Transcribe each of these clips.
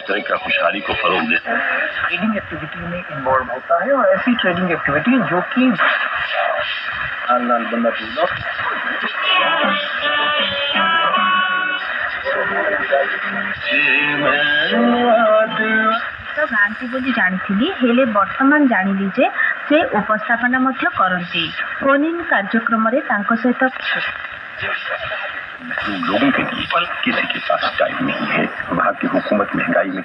तरह का खुशहाली को फरोग दे। ट्रेडिंग एक्टिविटी में इन्वॉल्व होता है और ऐसी ट्रेडिंग एक्टिविटी जो कि लाल बंदा ତ ଗାଆନ୍ତି ବୋଲି ଜାଣିଥିଲି, ହେଲେ ବର୍ତ୍ତମାନ ଜାଣିଲି ଯେ ସେ ଉପସ୍ଥାପନା ମଧ୍ୟ କରନ୍ତି। ଫୋନ୍ ଇନ୍ କାର୍ଯ୍ୟକ୍ରମରେ ତାଙ୍କ ସହିତ लोगों के लिए किसी के पास टाइम नहीं है। वहाँ की हुकूमत महंगाई में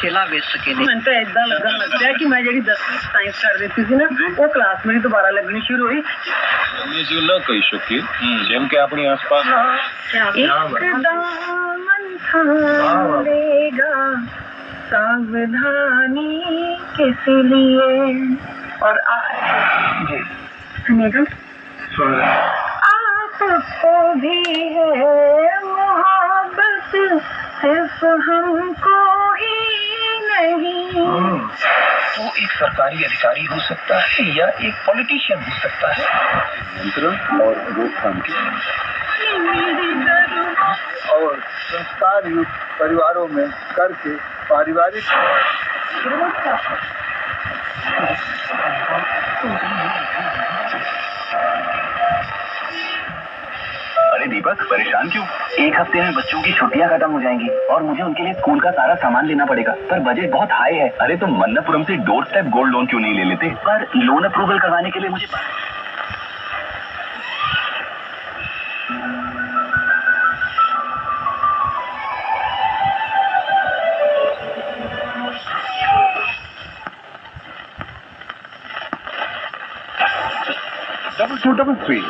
खेला बेच सके नहीं। मैं तो ऐसा लगता है कि मैं जड़ी 10वीं साइंस कर देती थी ना, वो क्लास में दोबारा लगनी शुरू हुई। અમે જો ન કહી શકીએ જેમ કે આપણી આસપાસ सावधानी किस लिए और सुनिएगा आपको भी है मोहब्बत सिर्फ हमको ही नहीं। वो एक सरकारी अधिकारी हो सकता है या एक पॉलिटिशियन हो सकता है। नियंत्रण और रोकथाम की और संस्कार युक्त परिवारों में करके पारिवारिक अरे दीपक परेशान क्यों? एक हफ्ते में बच्चों की छुट्टियां खत्म हो जाएंगी और मुझे उनके लिए स्कूल का सारा सामान लेना पड़ेगा, पर बजट बहुत हाई है। अरे तुम मन्नपुरम से डोर स्टेप गोल्ड लोन क्यों नहीं ले लेते? पर लोन अप्रूवल करवाने के लिए मुझे $2233।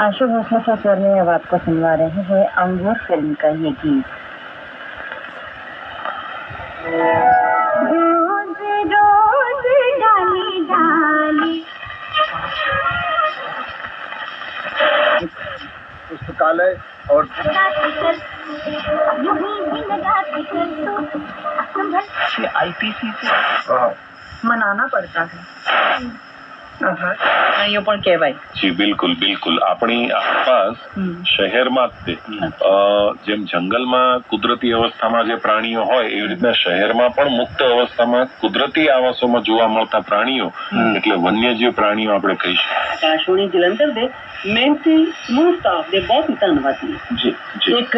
आशु भोसले का स्वर में अब आपको सुनवा रहे हैं अंगूर फिल्म का ये गीत। रोज रोज डाली डाली पुस्तकालय और आईपीसी से मनाना पड़ता है। नहीं पण कहेवाय જી બિલકુલ બિલકુલ આપણી આસપાસ શહેરમાં જ તે જેમ જંગલમાં કુદરતી અવસ્થામાં જે પ્રાણીઓ હોય એવી રીતના શહેરમાં પણ મુક્ત અવસ્થામાં કુદરતી આવાસોમાં જોવા મળતા પ્રાણીઓ એટલે વન્યજીવ પ્રાણીઓ આપણે કહી શકીએ। आकाशवाणी जलंधर दे मेहनती मूल स्टाफ दे बहुत ही धन्यवादी। જી જી एक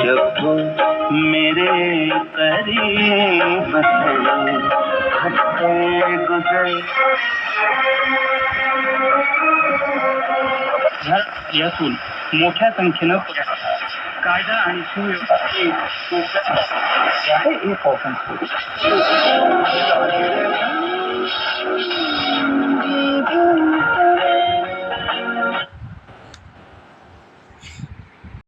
जब मेरे करीब हंसते गुजरे यातून मोठ्या संख्येनं कायदा आणि सुव्यवस्था